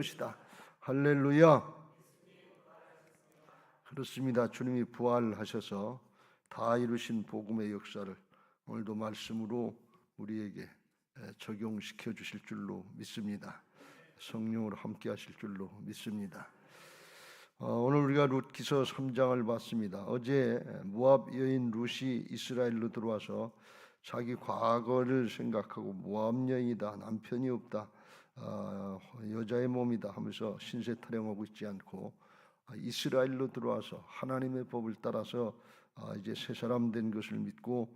것이다. 할렐루야. 그렇습니다. 주님이 부활하셔서 다 이루신 복음의 역사를 오늘도 말씀으로 우리에게 적용시켜 주실 줄로 믿습니다. 성령으로 함께 하실 줄로 믿습니다. 오늘 우리가 룻기서 3장을 봤습니다. 어제 모압 여인 룻이 이스라엘로 들어와서 자기 과거를 생각하고 모압 여인이다, 남편이 없다, 여자의 몸이다 하면서 신세 타령하고 있지 않고 이스라엘로 들어와서 하나님의 법을 따라서 이제 새 사람 된 것을 믿고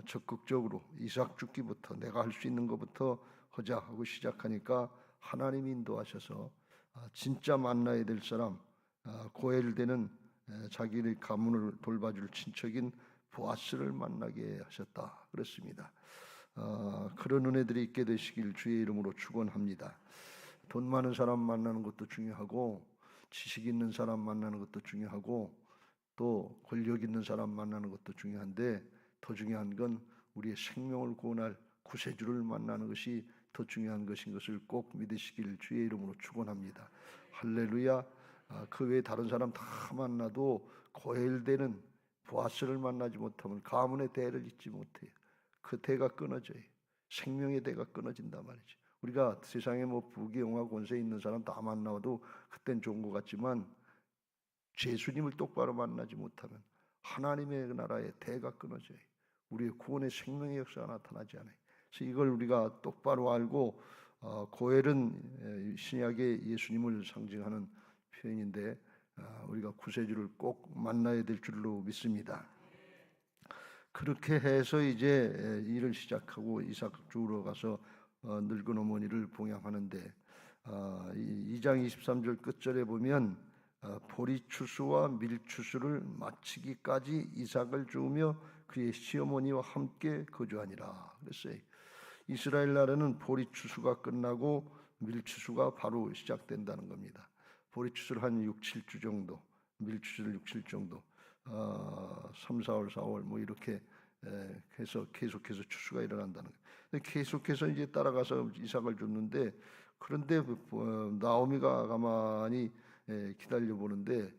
적극적으로 이삭 죽기부터 내가 할 수 있는 것부터 하자 하고 시작하니까 하나님이 인도하셔서 진짜 만나야 될 사람, 고엘되는 자기의 가문을 돌봐줄 친척인 보아스를 만나게 하셨다 그렇습니다. 그런 은혜들이 있게 되시길 주의 이름으로 축원합니다. 돈 많은 사람 만나는 것도 중요하고 지식 있는 사람 만나는 것도 중요하고 또 권력 있는 사람 만나는 것도 중요한데 더 중요한 건 우리의 생명을 구원할 구세주를 만나는 것이 더 중요한 것인 것을 꼭 믿으시길 주의 이름으로 축원합니다. 할렐루야. 그 외에 다른 사람 다 만나도 고엘되는 보아스를 만나지 못하면 가문의 대를 잇지 못해요. 그 대가 끊어져요. 생명의 대가 끊어진단 말이죠. 우리가 세상에 뭐 부귀 영화 권세 있는 사람 다 만나도 그땐 좋은 것 같지만 예수님을 똑바로 만나지 못하면 하나님의 나라의 대가 끊어져요. 우리의 구원의 생명의 역사가 나타나지 않아요. 그래서 이걸 우리가 똑바로 알고 고엘은 신약의 예수님을 상징하는 표현인데 우리가 구세주를 꼭 만나야 될 줄로 믿습니다. 그렇게 해서 이제 일을 시작하고 이삭 주우러 가서 늙은 어머니를 봉양하는데 2장 23절 끝절에 보면 보리추수와 밀추수를 마치기까지 이삭을 주우며 그의 시어머니와 함께 거주하니라 그랬어요. 이스라엘 나라는 보리추수가 끝나고 밀추수가 바로 시작된다는 겁니다. 보리추수를 한 6, 7주 정도, 밀추수를 6, 7 정도, 3, 4월, 4월 뭐 이렇게 해서 계속해서 추수가 일어난다는 거예요. 계속해서 이제 따라가서 이삭을 줬는데 그런데 나오미가 가만히 기다려 보는데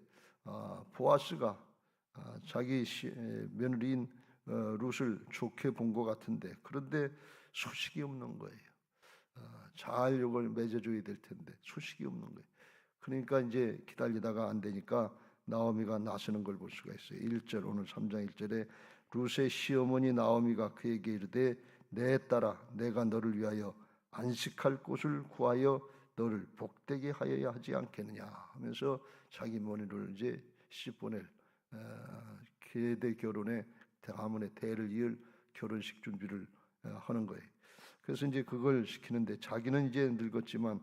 보아스가 자기 며느리인 룻을 좋게 본 것 같은데 그런데 소식이 없는 거예요. 잘 이걸 맺어줘야 될 텐데 소식이 없는 거예요. 그러니까 이제 기다리다가 안 되니까 나오미가 나서는 걸 볼 수가 있어요. 1절 오늘 3장 1절에 룻의 시어머니 나오미가 그에게 이르되 내 딸아 내가 너를 위하여 안식할 곳을 구하여 너를 복되게 하여야 하지 않겠느냐 하면서 자기 며느리를 이제 시집보낼 계대 결혼의 가문의 대를 이을 결혼식 준비를 하는 거예요. 그래서 이제 그걸 시키는데 자기는 이제 늙었지만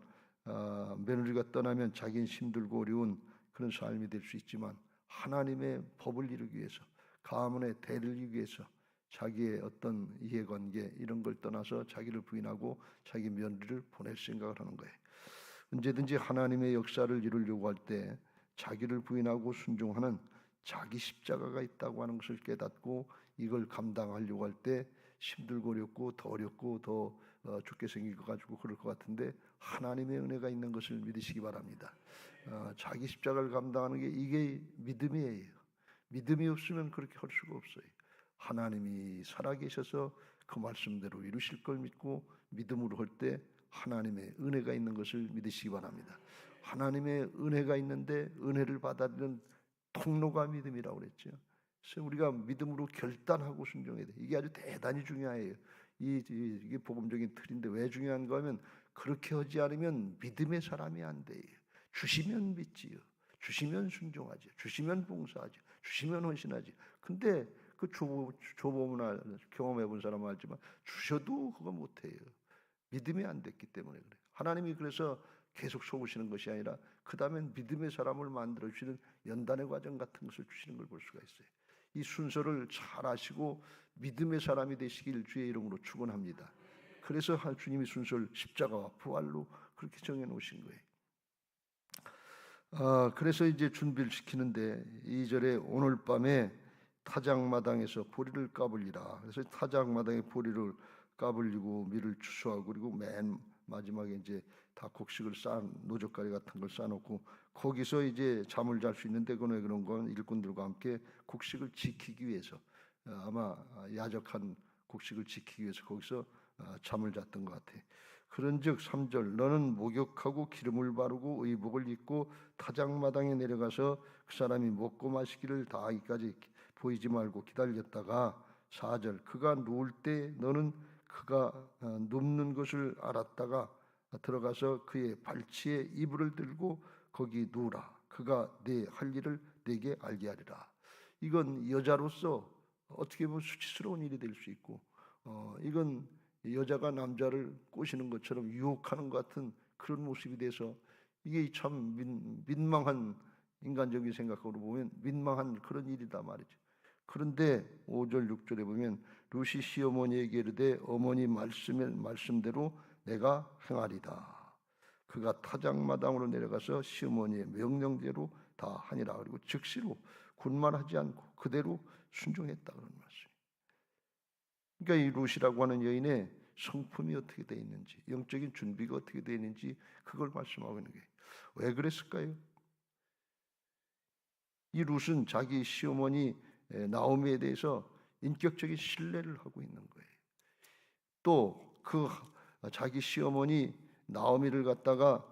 며느리가 떠나면 자기는 힘들고 어려운 그런 삶이 될 수 있지만 하나님의 법을 이루기 위해서 가문의 대를 이루기 위해서 자기의 어떤 이해관계 이런 걸 떠나서 자기를 부인하고 자기 며느리를 보낼 생각을 하는 거예요. 언제든지 하나님의 역사를 이루려고 할 때 자기를 부인하고 순종하는 자기 십자가가 있다고 하는 것을 깨닫고 이걸 감당하려고 할 때 힘들고 어렵고 더 어렵고 더 죽게 생길 것 가지고 그럴 것 같은데 하나님의 은혜가 있는 것을 믿으시기 바랍니다. 자기 십자가를 감당하는 게 이게 믿음이에요. 믿음이 없으면 그렇게 할 수가 없어요. 하나님이 살아계셔서 그 말씀대로 이루실 걸 믿고 믿음으로 할 때 하나님의 은혜가 있는 것을 믿으시기 바랍니다. 하나님의 은혜가 있는데 은혜를 받아들이는 통로가 믿음이라고 그랬죠. 그래서 우리가 믿음으로 결단하고 순종해야 돼. 이게 아주 대단히 중요해요. 이게 복음적인 틀인데 왜 중요한 거면 그렇게 하지 않으면 믿음의 사람이 안 돼요. 주시면 믿지요. 주시면 순종하지. 주시면 봉사하지. 주시면 헌신하지. 근데 그 조범이나 경험해 본 사람은 알지만 주셔도 그거 못해요. 믿음이 안 됐기 때문에 그래요. 하나님이 그래서 계속 속으시는 것이 아니라 그 다음엔 믿음의 사람을 만들어 주시는 연단의 과정 같은 것을 주시는 걸 볼 수가 있어요. 이 순서를 잘 아시고 믿음의 사람이 되시길 주의 이름으로 축원합니다. 그래서 주님이 순서를 십자가와 부활로 그렇게 정해 놓으신 거예요. 그래서 이제 준비를 시키는데 2절에 오늘 밤에 타작마당에서 보리를 까불리라. 그래서 타작마당에 보리를 까불리고 밀을 추수하고 그리고 맨 마지막에 이제 다 곡식을 쌓은 노젓가리 같은 걸 쌓아놓고 거기서 이제 잠을 잘 수 있는데 그런 건 일꾼들과 함께 곡식을 지키기 위해서 아마 야적한 곡식을 지키기 위해서 거기서 잠을 잤던 것 같아. 그런즉 3절 너는 목욕하고 기름을 바르고 의복을 입고 타작마당에 내려가서 그 사람이 먹고 마시기를 다 하기까지 보이지 말고 기다렸다가 4절 그가 누울 때 너는 그가 눕는 것을 알았다가 들어가서 그의 발치에 이불을 들고 거기 누우라. 그가 네 할 일을 네게 알게 하리라. 이건 여자로서 어떻게 보면 수치스러운 일이 될 수 있고 이건 여자가 남자를 꼬시는 것처럼 유혹하는 것 같은 그런 모습이 돼서 이게 참 민망한 인간적인 생각으로 보면 민망한 그런 일이다 말이죠. 그런데 5절 6절에 보면 루시 시어머니에게 이르되 어머니 말씀대로 내가 행하리다. 그가 타작마당으로 내려가서 시어머니의 명령대로 다 하니라. 그리고 즉시로 군말하지 않고 그대로 순종했다 그런 말씀. 그러니까 이 루시라고 하는 여인의 성품이 어떻게 되어 있는지, 영적인 준비가 어떻게 되어 있는지 그걸 말씀하고 있는 게 왜 그랬을까요? 이 룻은 자기 시어머니 나오미에 대해서 인격적인 신뢰를 하고 있는 거예요. 또 그 자기 시어머니 나오미를 갖다가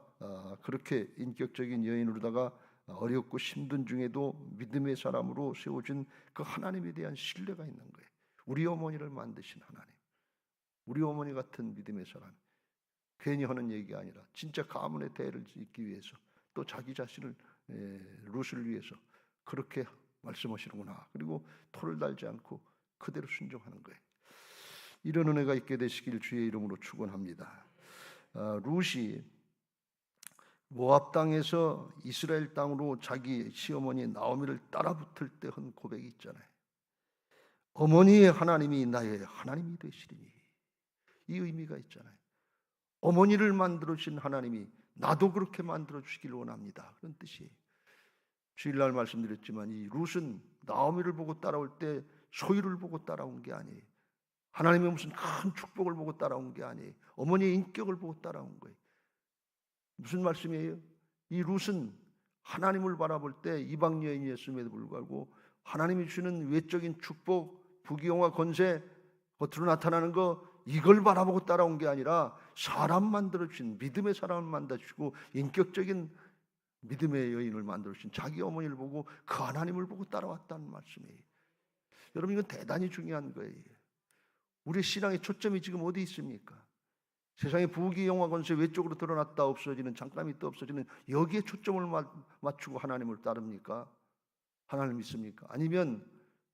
그렇게 인격적인 여인으로다가 어렵고 힘든 중에도 믿음의 사람으로 세워진 그 하나님에 대한 신뢰가 있는 거예요. 우리 어머니를 만드신 하나님, 우리 어머니 같은 믿음의 사람, 괜히 하는 얘기가 아니라 진짜 가문의 대를 잇기 위해서 또 자기 자신을 룻을 위해서 그렇게 말씀하시는구나. 그리고 토를 달지 않고 그대로 순종하는 거예요. 이런 은혜가 있게 되시길 주의 이름으로 축원합니다. 룻이 모압 땅에서 이스라엘 땅으로 자기 시어머니 나오미를 따라붙을 때 한 고백이 있잖아요. 어머니의 하나님이 나의 하나님이 되시리니, 이 의미가 있잖아요. 어머니를 만들어 주신 하나님이 나도 그렇게 만들어 주시길 원합니다. 그런 뜻이에요. 주일날 말씀드렸지만 이 룻은 나오미를 보고 따라올 때 소유를 보고 따라온 게 아니에요. 하나님의 무슨 큰 축복을 보고 따라온 게 아니에요. 어머니의 인격을 보고 따라온 거예요. 무슨 말씀이에요? 이 룻은 하나님을 바라볼 때 이방 여인이었음에도 불구하고 하나님이 주시는 외적인 축복, 부귀영화, 권세, 겉으로 나타나는 거 이걸 바라보고 따라온 게 아니라 사람 만들어주신 믿음의 사람을 만들어주시고 인격적인 믿음의 여인을 만들어주신 자기 어머니를 보고 그 하나님을 보고 따라왔다는 말씀이에요. 여러분 이건 대단히 중요한 거예요. 우리 신앙의 초점이 지금 어디 있습니까? 세상의 부귀영화 권세 외적으로 드러났다 없어지는 잠깐 있다 없어지는 여기에 초점을 맞추고 하나님을 따릅니까? 하나님을 믿습니까? 아니면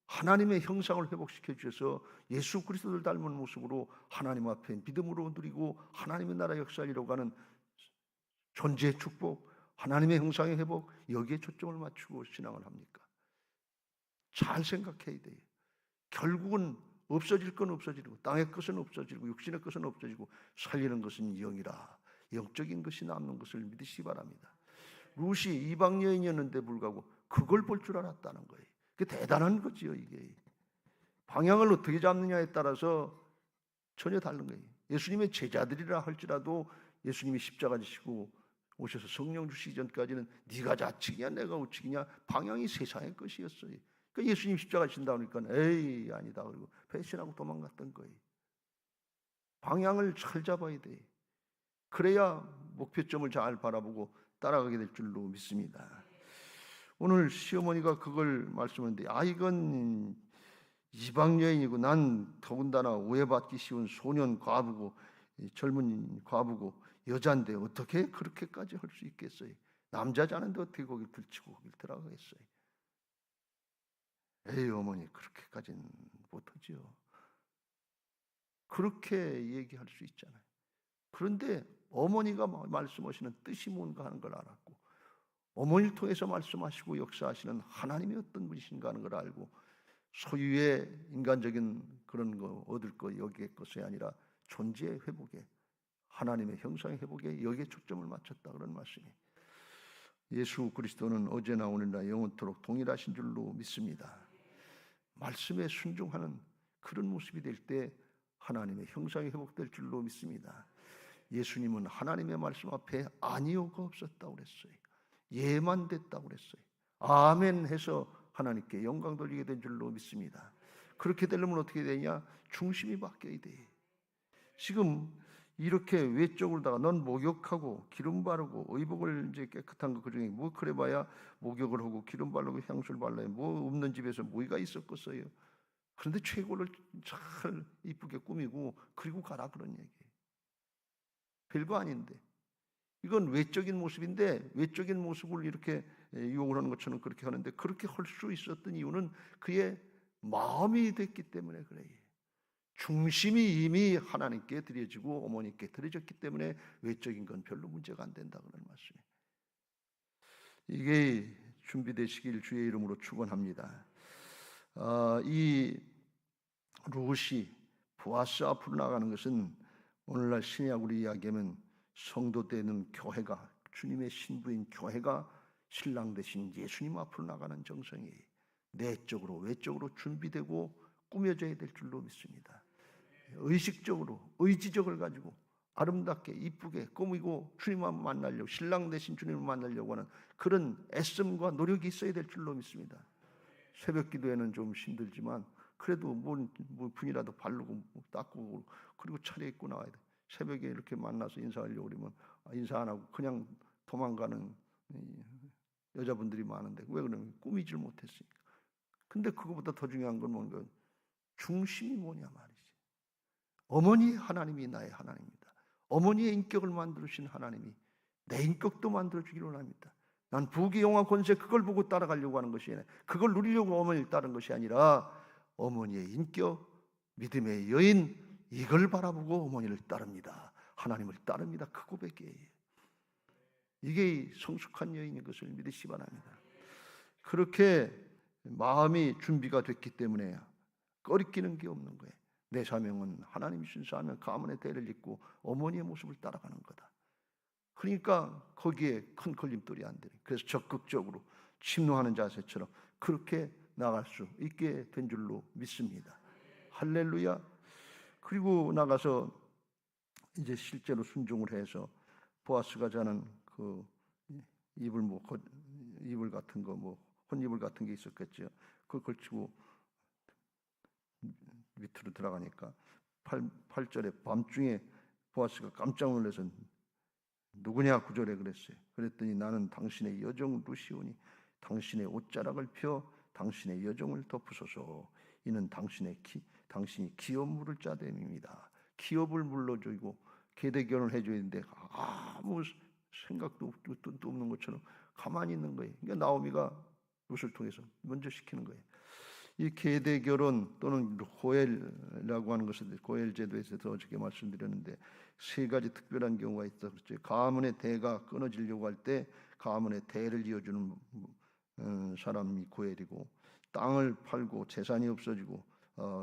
하나님의 형상을 회복시켜 주셔서 예수 그리스도를 닮은 모습으로 하나님 앞에 믿음으로 누리고 하나님의 나라 역사를 이뤄가는 존재의 축복, 하나님의 형상의 회복, 여기에 초점을 맞추고 신앙을 합니까? 잘 생각해야 돼요. 결국은 없어질 건 없어지고 땅의 것은 없어지고 육신의 것은 없어지고 살리는 것은 영이라, 영적인 것이 남는 것을 믿으시기 바랍니다. 룻이 이방 여인이었는데 불구하고 그걸 볼 줄 알았다는 거예요. 그게 대단한 거지요. 이게 방향을 어떻게 잡느냐에 따라서 전혀 다른 거예요. 예수님의 제자들이라 할지라도 예수님이 십자가 지시고 오셔서 성령 주시기 전까지는 네가 좌측이냐 내가 우측이냐 방향이 세상의 것이었어요. 그러니까 예수님 십자가 지신다 그러니까 에이 아니다 그리고 배신하고 도망갔던 거예요. 방향을 잘 잡아야 돼. 그래야 목표점을 잘 바라보고 따라가게 될 줄로 믿습니다. 오늘 시어머니가 그걸 말씀하는데 이건 이방 여인이고 난 더군다나 오해받기 쉬운 소년 과부고 젊은 과부고 여자인데 어떻게 그렇게까지 할 수 있겠어요? 남자자는데 어떻게 거기 들치고 거기 들어가겠어요? 에이 어머니 그렇게까지는 못하지요. 그렇게 얘기할 수 있잖아요. 그런데 어머니가 말씀하시는 뜻이 뭔가 하는 걸 알았고 어머니를 통해서 말씀하시고 역사하시는 하나님이 어떤 분이신가 하는 걸 알고 소유의 인간적인 그런 거 얻을 거 여기에 것이 아니라 존재의 회복에 하나님의 형상의 회복에 여기에 초점을 맞췄다 그런 말씀이에요. 예수 그리스도는 어제나 오늘나 영원토록 동일하신 줄로 믿습니다. 말씀에 순종하는 그런 모습이 될 때 하나님의 형상이 회복될 줄로 믿습니다. 예수님은 하나님의 말씀 앞에 아니오가 없었다고 그랬어요. 예만 됐다고 그랬어요. 아멘 해서 하나님께 영광 돌리게 된 줄로 믿습니다. 그렇게 되려면 어떻게 되냐? 중심이 바뀌어야 돼. 지금 이렇게 외적으로다가 넌 목욕하고 기름 바르고 의복을 이제 깨끗한 거 그중에 뭐 그래봐야 목욕을 하고 기름 바르고 향수를 발라야 뭐 없는 집에서 뭐가 있었겠어요. 그런데 최고를 잘 이쁘게 꾸미고 그리고 가라 그런 얘기예요. 별거 아닌데 이건 외적인 모습인데 외적인 모습을 이렇게 유혹을 하는 것처럼 그렇게 하는데 그렇게 할 수 있었던 이유는 그의 마음이 됐기 때문에 그래요. 중심이 이미 하나님께 드려지고 어머니께 드려졌기 때문에 외적인 건 별로 문제가 안 된다 그런 말씀이에요. 이게 준비되시길 주의 이름으로 축원합니다. 이 룻이 보아스 앞으로 나가는 것은 오늘날 신약으로 이야기하면 성도 되는 교회가 주님의 신부인 교회가 신랑 되신 예수님 앞으로 나가는 정성이 내적으로 외적으로 준비되고 꾸며져야 될 줄로 믿습니다. 의식적으로 의지적을 가지고 아름답게 이쁘게 꾸미고 주님만 만나려고 신랑 되신 주님을 만나려고 하는 그런 애씀과 노력이 있어야 될 줄로 믿습니다. 새벽 기도에는 좀 힘들지만 그래도 뭐 분이라도 바르고 닦고 그리고 차려입고 나와야 돼. 새벽에 이렇게 만나서 인사하려고 그러면 인사 안 하고 그냥 도망가는 여자분들이 많은데 왜 그러면 꾸미질 못했으니까. 근데 그거보다 더 중요한 건 뭔가 중심이 뭐냐 말이지. 어머니 하나님이 나의 하나님입니다. 어머니의 인격을 만들어주신 하나님이 내 인격도 만들어주기를 원합니다. 난 부귀 영화 권세 그걸 보고 따라가려고 하는 것이 아니라 그걸 누리려고 어머니를 따른 것이 아니라 어머니의 인격, 믿음의 여인 이걸 바라보고 어머니를 따릅니다. 하나님을 따릅니다. 그 고백이에요. 이게 성숙한 여인인 것을 믿으시 바랍니다. 그렇게 마음이 준비가 됐기 때문에 꺼리끼는 게 없는 거예요. 내 사명은 하나님이 신사하면 가문의 대를 잇고 어머니의 모습을 따라가는 거다. 그러니까 거기에 큰 걸림돌이 안 되는. 그래서 적극적으로 침노하는 자세처럼 그렇게 나갈 수 있게 된 줄로 믿습니다. 할렐루야. 그리고 나가서 이제 실제로 순종을 해서 보아스가 자는 그 이불 같은 거 뭐 혼이불 같은 게 있었겠죠. 그걸 걸치고 밑으로 들어가니까 8절에 밤중에 보아스가 깜짝 놀라서 누구냐 구절에 그랬어요. 그랬더니 나는 당신의 여종 루시오니 당신의 옷자락을 펴 당신의 여종을 덮으소서. 이는 당신이 기업 물을 자됨입니다. 기업을 물러주고 계대결혼을 해줘야 되는데 아무 생각도 없는 것처럼 가만히 있는 거예요. 그러니까 나오미가 룻을 통해서 먼저 시키는 거예요. 이 계대결혼 또는 고엘이라고 하는 것은 고엘 제도에서 어저께 말씀드렸는데 세 가지 특별한 경우가 있다 그랬죠. 가문의 대가 끊어지려고 할 때 가문의 대를 이어주는 사람이 고엘이고 땅을 팔고 재산이 없어지고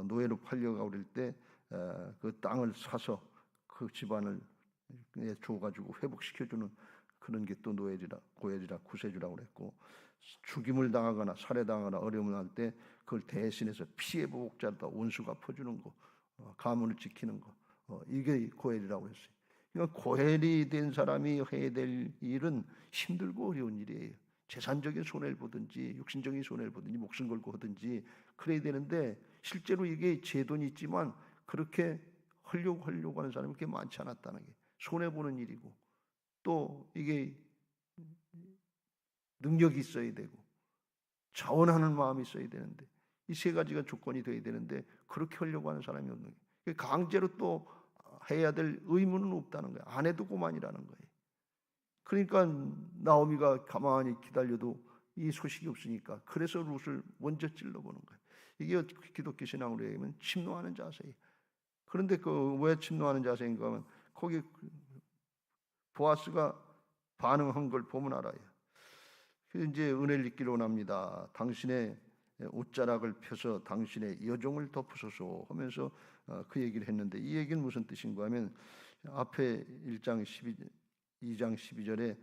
노예로 팔려가고 그럴 때 그 땅을 사서 그 집안을 줘가지고 회복시켜주는 그런 게 또 고엘이라 구세주라고 그랬고 죽임을 당하거나 살해당하거나 어려움을 할 때 그걸 대신해서 피해 보복자다 원수가 퍼주는 거 가문을 지키는 거 이게 고엘이라고 했어요. 그러니까 고엘이 된 사람이 해야 될 일은 힘들고 어려운 일이에요. 재산적인 손해를 보든지 육신적인 손해를 보든지 목숨 걸고 하든지 그래야 되는데 실제로 이게 제도는 있지만 그렇게 하려고 하는 사람이 그렇게 많지 않았다는 게 손해보는 일이고 또 이게 능력이 있어야 되고 자원하는 마음이 있어야 되는데 이 세 가지가 조건이 돼야 되는데 그렇게 하려고 하는 사람이 없는 거예요. 강제로 또 해야 될 의무는 없다는 거예요. 안 해도 고만이라는 거예요. 그러니까 나오미가 가만히 기다려도 이 소식이 없으니까 그래서 룻을 먼저 찔러보는 거예요. 이게 기독교 신앙으로 얘기하면 침노하는 자세예요. 그런데 그 왜 침노하는 자세인가 하면 거기 보아스가 반응한 걸 보면 알아요. 이제 은혜를 입기로 원합니다. 당신의 옷자락을 펴서 당신의 여종을 덮으소서 하면서 그 얘기를 했는데 이 얘기는 무슨 뜻인가 하면 앞에 2장 12절에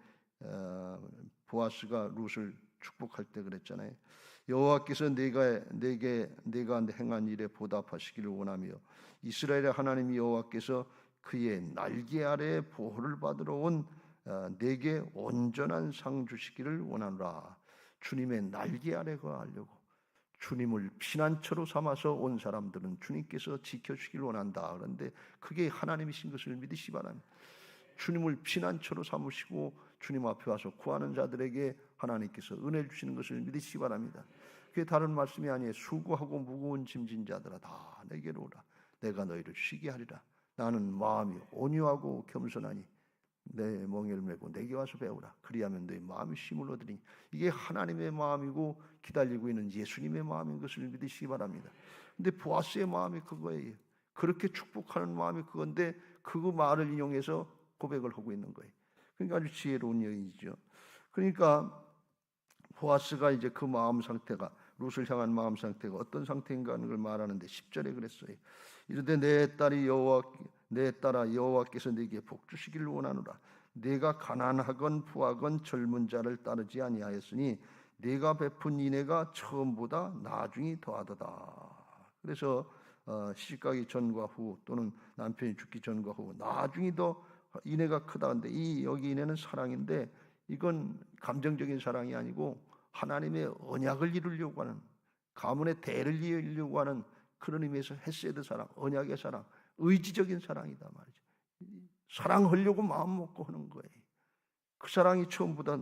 보아스가 룻을 축복할 때 그랬잖아요. 여호와께서 내가 행한 일에 보답하시기를 원하며 이스라엘의 하나님 여호와께서 그의 날개 아래 보호를 받으러 온 내게 온전한 상 주시기를 원하노라. 주님의 날개 아래 거하려고, 주님을 피난처로 삼아서 온 사람들은 주님께서 지켜주길 원한다. 그런데 그게 하나님이신 것을 믿으시기 바랍니다. 주님을 피난처로 삼으시고 주님 앞에 와서 구하는 자들에게 하나님께서 은혜 주시는 것을 믿으시기 바랍니다. 그게 다른 말씀이 아니에요. 수고하고 무거운 짐진 자들아 다 내게로 오라. 내가 너희를 쉬게 하리라. 나는 마음이 온유하고 겸손하니 내 멍에를 메고 내게 와서 배우라. 그리하면 너희 마음이 쉼을 얻으니. 이게 하나님의 마음이고 기다리고 있는 예수님의 마음인 것을 믿으시기 바랍니다. 근데 보아스의 마음이 그거예요. 그렇게 축복하는 마음이 그건데 그 말을 인용해서 고백을 하고 있는 거예요. 그러니까 아주 지혜로운 여인이죠. 그러니까 보아스가 이제 그 마음 상태가, 룻을 향한 마음 상태가 어떤 상태인가 하는 걸 말하는데 10절에 그랬어요. 이르되 내 딸아 여호와께서 네게 복 주시기를 원하노라. 네가 가난하건 부하건 젊은 자를 따르지 아니하였으니 네가 베푼 인애가 처음보다 나중이 더하도다. 그래서 시집가기 전과 후 또는 남편이 죽기 전과 후 나중이 더 인애가 크다. 근데 여기 인애는 사랑인데 이건 감정적인 사랑이 아니고 하나님의 언약을 이루려고 하는, 가문의 대를 이루려고 하는 그런 의미에서 헤세드 사랑, 언약의 사랑, 의지적인 사랑이다 말이죠. 사랑하려고 마음 먹고 하는 거예요. 그 사랑이 처음보다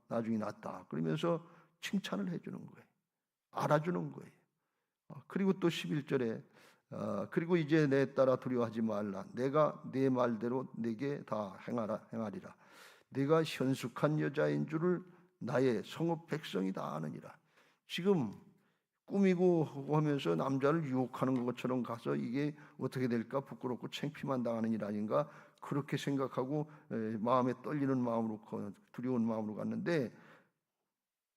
나중에 낫다. 그러면서 칭찬을 해주는 거예요. 알아주는 거예요. 그리고 또 11절에 그리고 이제 내 딸아 두려워하지 말라. 내가 네 말대로 내게 다 행하리라. 네가 현숙한 여자인 줄을 나의 성읍 백성이 다 아느니라. 지금 꾸미고 하면서 남자를 유혹하는 것처럼 가서 이게 어떻게 될까 부끄럽고 창피만 당하는 일 아닌가 그렇게 생각하고 마음에 떨리는 마음으로, 두려운 마음으로 갔는데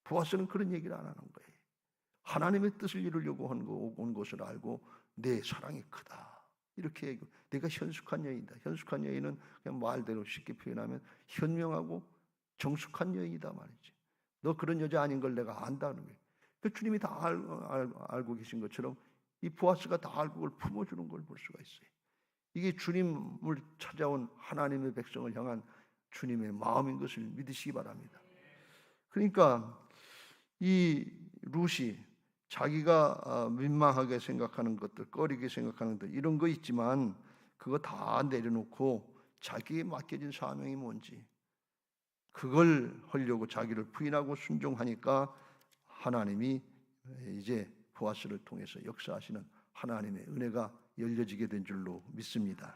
보아스는 그런 얘기를 안 하는 거예요. 하나님의 뜻을 이루려고 온 것을 알고 내 사랑이 크다. 이렇게 얘기하고, 내가 현숙한 여인이다. 현숙한 여인은 그냥 말대로 쉽게 표현하면 현명하고 정숙한 여인이다 말이지. 너 그런 여자 아닌 걸 내가 안다는 거예요. 그 주님이 다 알고 계신 것처럼 이 보아스가 다 알고 그걸 품어주는 걸 볼 수가 있어요. 이게 주님을 찾아온 하나님의 백성을 향한 주님의 마음인 것을 믿으시기 바랍니다. 그러니까 이 룻이 자기가 민망하게 생각하는 것들, 꺼리게 생각하는 것들, 이런 거 있지만 그거 다 내려놓고 자기에 맡겨진 사명이 뭔지 그걸 하려고 자기를 부인하고 순종하니까 하나님이 이제 보아스를 통해서 역사하시는 하나님의 은혜가 열려지게 된 줄로 믿습니다.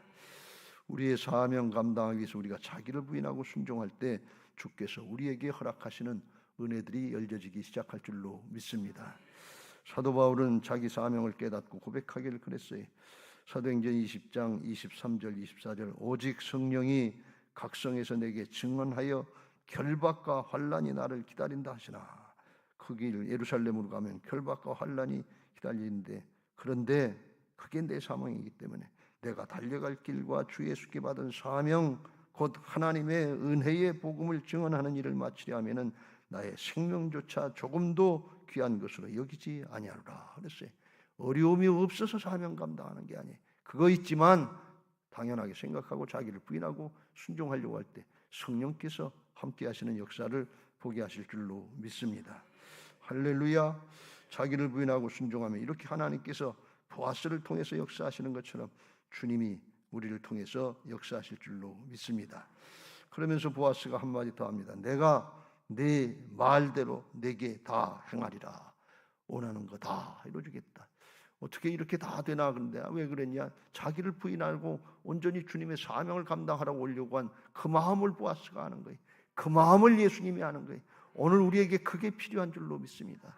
우리의 사명 감당하기 위해서 우리가 자기를 부인하고 순종할 때 주께서 우리에게 허락하시는 은혜들이 열려지기 시작할 줄로 믿습니다. 사도 바울은 자기 사명을 깨닫고 고백하기를 그랬어요. 사도행전 20장 23절 24절 오직 성령이 각성에서 내게 증언하여 결박과 환난이 나를 기다린다 하시나. 그 길 예루살렘으로 가면 결박과 환난이 기다리는데, 그런데 그게 내 사명이기 때문에 내가 달려갈 길과 주 예수께 받은 사명 곧 하나님의 은혜의 복음을 증언하는 일을 마치려 하면은 나의 생명조차 조금도 귀한 것으로 여기지 아니하노라 그랬어요. 어려움이 없어서 사명 감당하는 게 아니에요. 그거 있지만 당연하게 생각하고 자기를 부인하고 순종하려고 할 때 성령께서 함께 하시는 역사를 보게 하실 줄로 믿습니다. 할렐루야. 자기를 부인하고 순종하면 이렇게 하나님께서 보아스를 통해서 역사하시는 것처럼 주님이 우리를 통해서 역사하실 줄로 믿습니다. 그러면서 보아스가 한마디 더 합니다. 내가 네 말대로 내게 다 행하리라. 원하는 거 다 이루어주겠다. 어떻게 이렇게 다 되나. 그런데 왜 그랬냐? 자기를 부인하고 온전히 주님의 사명을 감당하라고 오려고 한 그 마음을 보아스가 하는 거예요. 그 마음을 예수님이 하는 거예요. 오늘 우리에게 그게 필요한 줄로 믿습니다.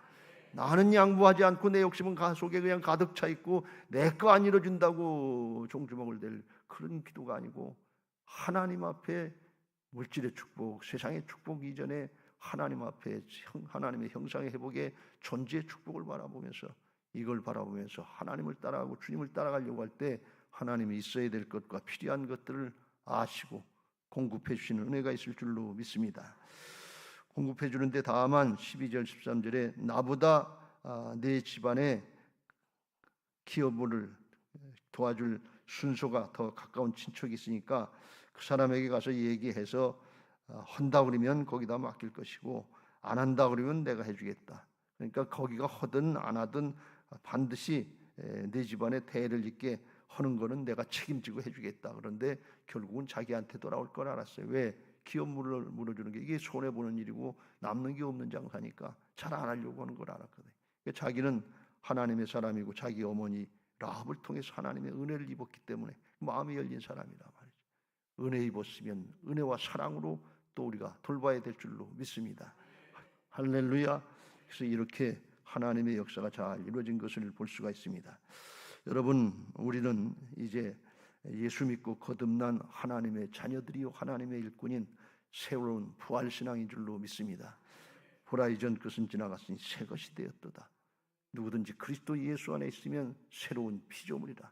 나는 양보하지 않고 내 욕심은 속에 그냥 가득 차 있고 내 거 안 이루어진다고 종주먹을 댈 그런 기도가 아니고, 하나님 앞에 물질의 축복, 세상의 축복 이전에 하나님 앞에 하나님의 형상의 회복에 존재의 축복을 바라보면서, 이걸 바라보면서 하나님을 따라가고 주님을 따라가려고 할 때 하나님이 있어야 될 것과 필요한 것들을 아시고 공급해 주시는 은혜가 있을 줄로 믿습니다. 공급해 주는데 다만 12절 13절에 나보다 내 집안에 기업을 도와줄 순서가 더 가까운 친척이 있으니까 그 사람에게 가서 얘기해서 한다 그러면 거기다 맡길 것이고 안 한다 그러면 내가 해주겠다. 그러니까 거기가 하든 안 하든 반드시 내 집안에 대를 잇게 하는 거는 내가 책임지고 해주겠다. 그런데 결국은 자기한테 돌아올 걸 알았어요. 왜? 기업 물어주는 게 이게 손해 보는 일이고 남는 게 없는 장사니까 잘 안 하려고 하는 걸 알았거든요. 그러니까 자기는 하나님의 사람이고 자기 어머니 라합을 통해서 하나님의 은혜를 입었기 때문에 마음이 열린 사람이라 말이죠. 은혜 입었으면 은혜와 사랑으로 또 우리가 돌봐야 될 줄로 믿습니다. 할렐루야. 그래서 이렇게 하나님의 역사가 잘 이루어진 것을 볼 수가 있습니다. 여러분, 우리는 이제 예수 믿고 거듭난 하나님의 자녀들이요 하나님의 일꾼인 새로운 부활신앙인 줄로 믿습니다. 보라 이전 것은 지나갔으니 새 것이 되었도다. 누구든지 그리스도 예수 안에 있으면 새로운 피조물이라.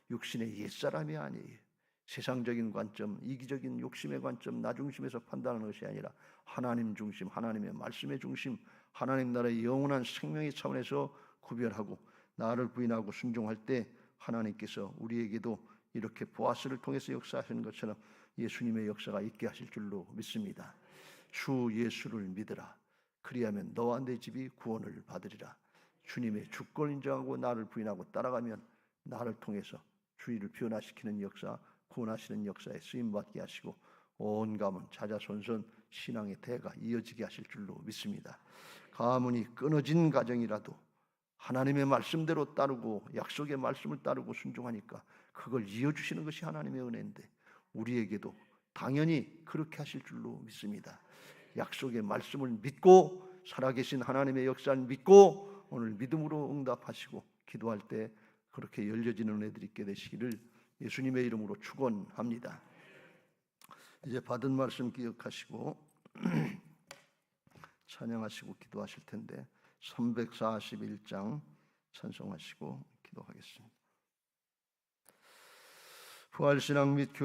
육신의 옛사람이 아니에요. 세상적인 관점, 이기적인 욕심의 관점, 나 중심에서 판단하는 것이 아니라 하나님 중심, 하나님의 말씀의 중심, 하나님 나라의 영원한 생명의 차원에서 구별하고 나를 부인하고 순종할 때 하나님께서 우리에게도 이렇게 보아스를 통해서 역사하시는 것처럼 예수님의 역사가 있게 하실 줄로 믿습니다. 주 예수를 믿으라. 그리하면 너와 내 집이 구원을 받으리라. 주님의 주권 인정하고 나를 부인하고 따라가면 나를 통해서 주의를 변화시키는 역사, 구원하시는 역사에 쓰임받게 하시고 온 가문 자자손손 신앙의 대가 이어지게 하실 줄로 믿습니다. 가문이 끊어진 가정이라도 하나님의 말씀대로 따르고 약속의 말씀을 따르고 순종하니까 그걸 이어주시는 것이 하나님의 은혜인데 우리에게도 당연히 그렇게 하실 줄로 믿습니다. 약속의 말씀을 믿고 살아계신 하나님의 역사를 믿고 오늘 믿음으로 응답하시고 기도할 때 그렇게 열려지는 은혜들이 있게 되시기를 예수님의 이름으로 축원합니다. 이제 받은 말씀 기억하시고 찬양하시고 기도하실 텐데 341장 찬송하시고 기도하겠습니다. 부활신앙 및 교회